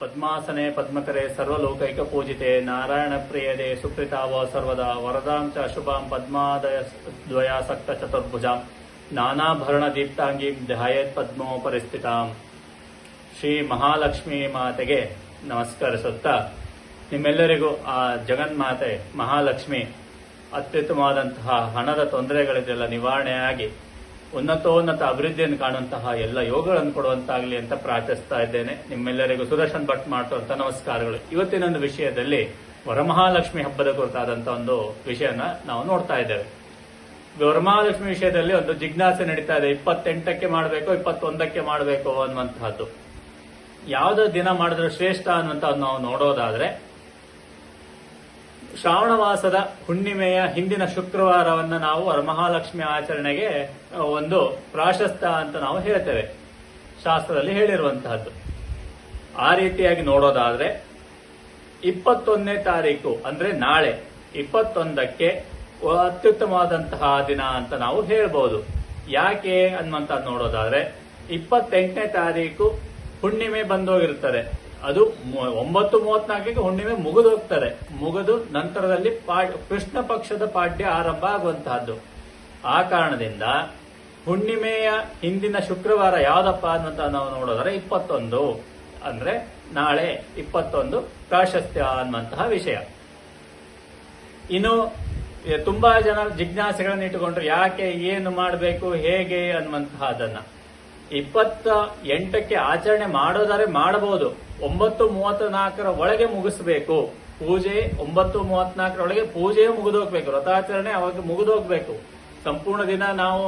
ಪದ್ಮಾಸನೆ ಪದ್ಮಕರೆ ಸರ್ವಲೋಕೈಕ ಪೂಜಿತೆ ನಾರಾಯಣ ಪ್ರಿಯದೆ ಸುಪ್ರೀತಾವ ಸರ್ವದಾ ವರದಾಂ ಚ ಶುಭಾಂ ಪದ್ಮಾದಯ ದ್ವಯಾಸಕ್ತ ಚತುರ್ಭುಜಾಂ ನಾನಾಭರಣ ದೀಪ್ತಾಂಗೀಂ ಧ್ಯಾಯೇತ್ ಪದ್ಮೋಪರಿಸ್ಥಿತಾಂ. ಶ್ರೀ ಮಹಾಲಕ್ಷ್ಮೀ ಮಾತೆಗೆ ನಮಸ್ಕರಿಸುತ್ತಾ ನಿಮ್ಮೆಲ್ಲರಿಗೂ ಆ ಜಗನ್ಮಾತೆ ಮಹಾಲಕ್ಷ್ಮಿ ಅತ್ಯುತ್ತಮವಾದಂತಹ ಹಣದ ತೊಂದರೆಗಳಿದೆಲ್ಲ ನಿವಾರಣೆಯಾಗಿ ಉನ್ನತೋನ್ನತ ಅಭಿವೃದ್ಧಿಯನ್ನು ಕಾಣುವಂತಹ ಎಲ್ಲ ಯೋಗಗಳನ್ನು ಕೊಡುವಂತಾಗಲಿ ಅಂತ ಪ್ರಾರ್ಥಿಸ್ತಾ ಇದ್ದೇನೆ. ನಿಮ್ಮೆಲ್ಲರಿಗೂ ಸುದರ್ಶನ್ ಭಟ್ ಮಾಡ್ತಂತ ನಮಸ್ಕಾರಗಳು. ಇವತ್ತಿನ ಒಂದು ವಿಷಯದಲ್ಲಿ ವರಮಹಾಲಕ್ಷ್ಮಿ ಹಬ್ಬದ ಕುರಿತಾದಂತಹ ಒಂದು ವಿಷಯನ ನಾವು ನೋಡ್ತಾ ಇದ್ದೇವೆ. ವರಮಹಾಲಕ್ಷ್ಮಿ ವಿಷಯದಲ್ಲಿ ಒಂದು ಜಿಜ್ಞಾಸೆ ನಡೀತಾ ಇದೆ. 28ಕ್ಕೆ ಮಾಡಬೇಕು 21ಕ್ಕೆ ಮಾಡಬೇಕು ಅನ್ನುವಂತಹದ್ದು. ಯಾವುದೋ ದಿನ ಮಾಡಿದ್ರೆ ಶ್ರೇಷ್ಠ ಅನ್ನುವಂಥದ್ದು ನಾವು ನೋಡೋದಾದ್ರೆ ಶ್ರಾವಣ ಮಾಸದ ಹುಣ್ಣಿಮೆಯ ಹಿಂದಿನ ಶುಕ್ರವಾರವನ್ನ ನಾವು ವರಮಹಾಲಕ್ಷ್ಮಿ ಆಚರಣೆಗೆ ಒಂದು ಪ್ರಾಶಸ್ತ್ಯ ಅಂತ ನಾವು ಹೇಳ್ತೇವೆ, ಶಾಸ್ತ್ರದಲ್ಲಿ ಹೇಳಿರುವಂತಹದ್ದು. ಆ ರೀತಿಯಾಗಿ ನೋಡೋದಾದ್ರೆ 21ನೇ ತಾರೀಕು ಅಂದ್ರೆ ನಾಳೆ 21ಕ್ಕೆ ಅತ್ಯುತ್ತಮವಾದಂತಹ ದಿನ ಅಂತ ನಾವು ಹೇಳ್ಬಹುದು. ಯಾಕೆ ಅನ್ನುವಂತ ನೋಡೋದಾದ್ರೆ 28ನೇ ತಾರೀಕು ಹುಣ್ಣಿಮೆ ಬಂದೋಗಿರ್ತದೆ. ಅದು 9:34ಕ್ಕೆ ಹುಣ್ಣಿಮೆ ಮುಗಿದೋಗ್ತದೆ. ಮುಗಿದು ನಂತರದಲ್ಲಿ ಕೃಷ್ಣ ಪಕ್ಷದ ಪಾಡ್ಯ ಆರಂಭ ಆಗುವಂತಹದ್ದು. ಆ ಕಾರಣದಿಂದ ಹುಣ್ಣಿಮೆಯ ಹಿಂದಿನ ಶುಕ್ರವಾರ ಯಾವ್ದಪ್ಪ ಅನ್ನುವಂತ ನಾವು ನೋಡೋದಾದ್ರೆ 21 ಅಂದ್ರೆ ನಾಳೆ 21 ಪ್ರಾಶಸ್ತ್ಯ ಅನ್ನುವಂತಹ ವಿಷಯ. ಇನ್ನು ತುಂಬಾ ಜನ ಜಿಜ್ಞಾಸೆಗಳನ್ನು ಇಟ್ಟುಕೊಂಡ್ರು, ಯಾಕೆ ಏನು ಮಾಡಬೇಕು ಹೇಗೆ ಅನ್ನುವಂತಹದನ್ನ. 28ಕ್ಕೆ ಆಚರಣೆ ಮಾಡೋದಾದ್ರೆ ಮಾಡಬಹುದು. 9:34 ಒಳಗೆ ಮುಗಿಸ್ಬೇಕು ಪೂಜೆ. 9:34 ಒಳಗೆ ಪೂಜೆ ಮುಗಿದೋಗ್ಬೇಕು, ವ್ರತಾಚರಣೆ ಅವಾಗ ಮುಗಿದೋಗ್ಬೇಕು. ಸಂಪೂರ್ಣ ದಿನ ನಾವು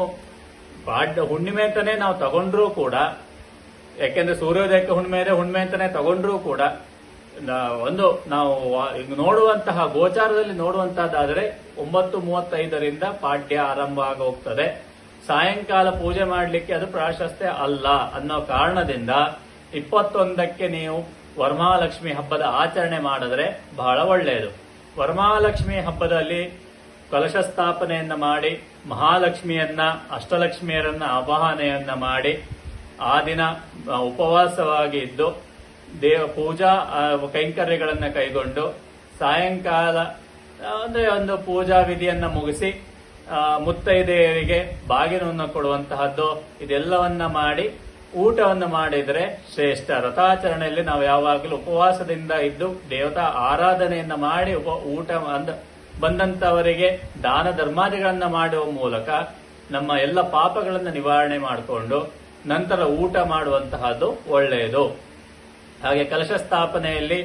ಹುಣ್ಣಿಮೆ ಅಂತಾನೆ ನಾವು ತಗೊಂಡ್ರೂ ಕೂಡ, ಯಾಕೆಂದ್ರೆ ಸೂರ್ಯೋದಯಕ್ಕೆ ಹುಣ್ಣಿಮೆ ಇದೆ, ಹುಣ್ಣಿಮೆ ಅಂತಾನೆ ತಗೊಂಡ್ರೂ ಕೂಡ ಒಂದು ನಾವು ನೋಡುವಂತಹ ಗೋಚಾರದಲ್ಲಿ ನೋಡುವಂತಹದ್ದಾದ್ರೆ 9:35ರಿಂದ ಪಾಡ್ಯ ಆರಂಭ ಆಗಿ ಹೋಗ್ತದೆ. ಸಾಯಂಕಾಲ ಪೂಜೆ ಮಾಡಲಿಕ್ಕೆ ಅದು ಪ್ರಾಶಸ್ತ್ಯ ಅಲ್ಲ ಅನ್ನೋ ಕಾರಣದಿಂದ 21ಕ್ಕೆ ನೀವು ವರಮಹಾಲಕ್ಷ್ಮಿ ಹಬ್ಬದ ಆಚರಣೆ ಮಾಡಿದ್ರೆ ಬಹಳ ಒಳ್ಳೆಯದು. ವರಮಹಾಲಕ್ಷ್ಮಿ ಹಬ್ಬದಲ್ಲಿ ಕಲಶ ಸ್ಥಾಪನೆಯನ್ನ ಮಾಡಿ ಮಹಾಲಕ್ಷ್ಮಿಯನ್ನ ಅಷ್ಟಲಕ್ಷ್ಮಿಯರನ್ನ ಆವಾಹನೆಯನ್ನ ಮಾಡಿ ಆ ದಿನ ಉಪವಾಸವಾಗಿ ಇದ್ದು ಪೂಜಾ ಕೈಂಕರ್ಯಗಳನ್ನ ಕೈಗೊಂಡು ಸಾಯಂಕಾಲ ಅಂದ್ರೆ ಒಂದು ಪೂಜಾ ವಿಧಿಯನ್ನ ಮುಗಿಸಿ ಮುತ್ತೈದೆಯರಿಗೆ ಬಾಗಿನವನ್ನು ಕೊಡುವಂತಹದ್ದು ಇದೆಲ್ಲವನ್ನ ಮಾಡಿ ಊಟವನ್ನು ಮಾಡಿದ್ರೆ ಶ್ರೇಷ್ಠ. ವ್ರತಾಚರಣೆಯಲ್ಲಿ ನಾವು ಯಾವಾಗಲೂ ಉಪವಾಸದಿಂದ ಇದ್ದು ದೇವತಾ ಆರಾಧನೆಯನ್ನ ಮಾಡಿ ಊಟ ಬಂದಂತವರಿಗೆ ದಾನ ಧರ್ಮಾದಿಗಳನ್ನ ಮಾಡುವ ಮೂಲಕ ನಮ್ಮ ಎಲ್ಲ ಪಾಪಗಳನ್ನ ನಿವಾರಣೆ ಮಾಡಿಕೊಂಡು ನಂತರ ಊಟ ಮಾಡುವಂತಹದ್ದು ಒಳ್ಳೆಯದು. ಹಾಗೆ ಕಲಶ ಸ್ಥಾಪನೆಯಲ್ಲಿ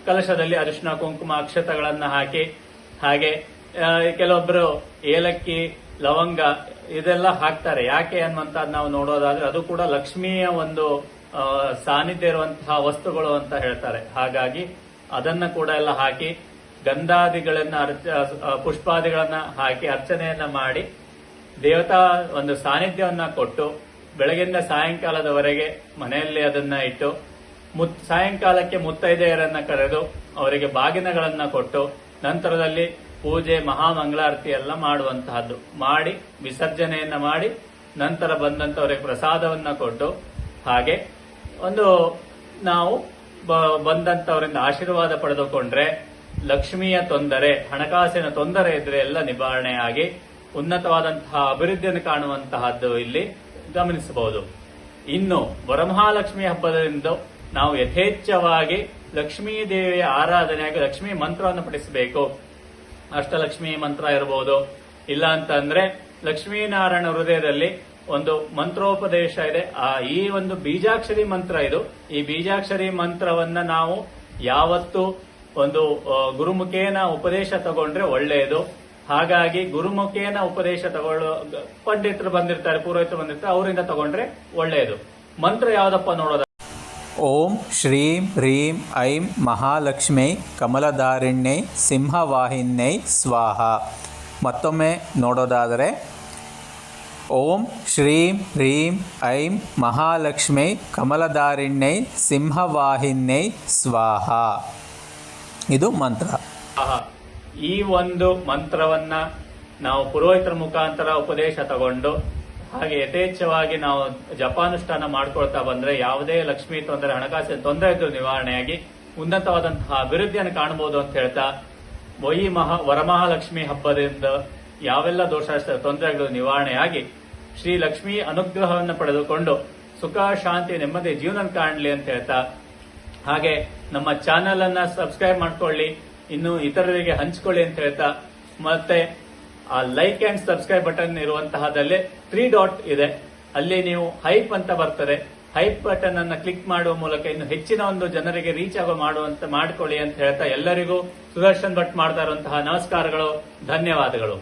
ಕಲಶದಲ್ಲಿ ಅರಿಶಿನ ಕುಂಕುಮ ಅಕ್ಷತಗಳನ್ನ ಹಾಕಿ, ಹಾಗೆ ಕೆಲವೊಬ್ರು ಏಲಕ್ಕಿ ಲವಂಗ ಇದೆಲ್ಲ ಹಾಕ್ತಾರೆ. ಯಾಕೆ ಅನ್ನುವಂಥದ್ದು ನಾವು ನೋಡೋದಾದ್ರೆ ಅದು ಕೂಡ ಲಕ್ಷ್ಮಿಯ ಒಂದು ಸಾನ್ನಿಧ್ಯ ಇರುವಂತಹ ವಸ್ತುಗಳು ಅಂತ ಹೇಳ್ತಾರೆ. ಹಾಗಾಗಿ ಅದನ್ನ ಕೂಡ ಎಲ್ಲ ಹಾಕಿ ಗಂಧಾದಿಗಳನ್ನ ಪುಷ್ಪಾದಿಗಳನ್ನ ಹಾಕಿ ಅರ್ಚನೆಯನ್ನ ಮಾಡಿ ದೇವತಾ ಒಂದು ಸಾನ್ನಿಧ್ಯವನ್ನ ಕೊಟ್ಟು ಬೆಳಗಿಂದ ಸಾಯಂಕಾಲದವರೆಗೆ ಮನೆಯಲ್ಲಿ ಅದನ್ನ ಇಟ್ಟು ಸಾಯಂಕಾಲಕ್ಕೆ ಮುತ್ತೈದೆಯರನ್ನ ಕರೆದು ಅವರಿಗೆ ಬಾಗಿನಗಳನ್ನ ಕೊಟ್ಟು ನಂತರದಲ್ಲಿ ಪೂಜೆ ಮಹಾಮಂಗಳಾರತಿ ಎಲ್ಲ ಮಾಡುವಂತಹದ್ದು ಮಾಡಿ ವಿಸರ್ಜನೆಯನ್ನ ಮಾಡಿ ನಂತರ ಬಂದಂತವರಿಗೆ ಪ್ರಸಾದವನ್ನ ಕೊಟ್ಟು ಹಾಗೆ ಒಂದು ನಾವು ಬಂದಂತವರಿಂದ ಆಶೀರ್ವಾದ ಪಡೆದುಕೊಂಡ್ರೆ ಲಕ್ಷ್ಮಿಯ ತೊಂದರೆ, ಹಣಕಾಸಿನ ತೊಂದರೆ ಇದ್ರೆ ಎಲ್ಲ ನಿವಾರಣೆ ಆಗಿ ಉನ್ನತವಾದಂತಹ ಅಭಿವೃದ್ಧಿಯನ್ನು ಕಾಣುವಂತಹದ್ದು ಇಲ್ಲಿ ಗಮನಿಸಬಹುದು. ಇನ್ನು ವರಮಹಾಲಕ್ಷ್ಮಿ ಹಬ್ಬದಿಂದ ನಾವು ಯಥೇಚ್ಛವಾಗಿ ಲಕ್ಷ್ಮೀ ದೇವಿಯ ಆರಾಧನೆಯಾಗಿ ಲಕ್ಷ್ಮೀ ಮಂತ್ರವನ್ನು ಪಠಿಸಬೇಕು. ಅಷ್ಟಲಕ್ಷ್ಮಿ ಮಂತ್ರ ಇರಬಹುದು, ಇಲ್ಲ ಅಂತಂದ್ರೆ ಲಕ್ಷ್ಮೀನಾರಾಯಣ ಹೃದಯದಲ್ಲಿ ಒಂದು ಮಂತ್ರೋಪದೇಶ ಇದೆ. ಈ ಒಂದು ಬೀಜಾಕ್ಷರಿ ಮಂತ್ರ ಇದು. ಈ ಬೀಜಾಕ್ಷರಿ ಮಂತ್ರವನ್ನ ನಾವು ಯಾವತ್ತು ಒಂದು ಗುರುಮುಖೇನ ಉಪದೇಶ ತಗೊಂಡ್ರೆ ಒಳ್ಳೆಯದು. ಹಾಗಾಗಿ ಗುರುಮುಖೇನ ಉಪದೇಶ ತಗೊಳ್ಳೋ ಪಂಡಿತರು ಬಂದಿರ್ತಾರೆ, ಪುರೋಹಿತರು ಬಂದಿರ್ತಾರೆ, ಅವರಿಂದ ತಗೊಂಡ್ರೆ ಒಳ್ಳೆಯದು. ಮಂತ್ರ ಯಾವ್ದಪ್ಪ ನೋಡೋದ. ಓಂ ಶ್ರೀಂ ಹ್ರೀಂ ಐಂ ಮಹಾಲಕ್ಷ್ಮೈ ಕಮಲಧಾರಿಣ್ಯೈ ಸಿಂಹವಾಹಿನ್ಯೈ ಸ್ವಾಹ. ಮತ್ತೊಮ್ಮೆ ನೋಡೋದಾದರೆ ಓಂ ಶ್ರೀಂ ಹ್ರೀಂ ಐಂ ಮಹಾಲಕ್ಷ್ಮೈ ಕಮಲಧಾರಿಣ್ಯೈ ಸಿಂಹವಾಹಿನ್ಯೈ ಸ್ವಾಹ. ಇದು ಮಂತ್ರ. ಈ ಒಂದು ಮಂತ್ರವನ್ನ ನಾವು ಪುರೋಹಿತರ ಮುಖಾಂತರ ಉಪದೇಶ ತಗೊಂಡು ಹಾಗೆ ಯಥೇಚ್ಛವಾಗಿ ನಾವು ಜಪಾನುಷ್ಠಾನ ಮಾಡ್ಕೊಳ್ತಾ ಬಂದ್ರೆ ಯಾವುದೇ ಲಕ್ಷ್ಮಿ ತೊಂದರೆ, ಹಣಕಾಸಿನ ತೊಂದರೆ ಇದ್ರೂ ನಿವಾರಣೆಯಾಗಿ ಉನ್ನತವಾದಂತಹ ಅಭಿವೃದ್ಧಿಯನ್ನು ಕಾಣಬಹುದು ಅಂತ ಹೇಳ್ತಾ, ಈ ವರಮಹಾಲಕ್ಷ್ಮಿ ಹಬ್ಬದಿಂದ ಯಾವೆಲ್ಲ ದೋಷ ತೊಂದರೆಗಳು ನಿವಾರಣೆಯಾಗಿ ಶ್ರೀ ಲಕ್ಷ್ಮಿ ಅನುಗ್ರಹವನ್ನು ಪಡೆದುಕೊಂಡು ಸುಖ ಶಾಂತಿ ನೆಮ್ಮದಿ ಜೀವನ ಕಾಣಲಿ ಅಂತ ಹೇಳ್ತಾ, ಹಾಗೆ ನಮ್ಮ ಚಾನೆಲ್ ಅನ್ನ ಸಬ್ಸ್ಕ್ರೈಬ್ ಮಾಡ್ಕೊಳ್ಳಿ, ಇನ್ನು ಇತರರಿಗೆ ಹಂಚಿಕೊಳ್ಳಿ ಅಂತ ಹೇಳ್ತಾ, ಮತ್ತೆ ಆ ಲೈಕ್ ಅಂಡ್ ಸಬ್ಸ್ಕ್ರೈಬ್ ಬಟನ್ ಇರುವಂತಹದಲ್ಲೇ 3 ಡಾಟ್ ಇದೆ, ಅಲ್ಲಿ ನೀವು ಹೈಪ್ ಅಂತ ಬರ್ತದೆ, ಹೈಪ್ ಬಟನ್ ಅನ್ನ ಕ್ಲಿಕ್ ಮಾಡುವ ಮೂಲಕ ಇನ್ನು ಹೆಚ್ಚಿನ ಒಂದು ಜನರಿಗೆ ರೀಚ್ ಆಗೋ ಮಾಡ್ಕೊಳ್ಳಿ ಅಂತ ಹೇಳ್ತಾ, ಎಲ್ಲರಿಗೂ ಸುದರ್ಶನ್ ಭಟ್ ಮಾಡ್ತಾ ಇರುವಂತಹ ನಮಸ್ಕಾರಗಳು, ಧನ್ಯವಾದಗಳು.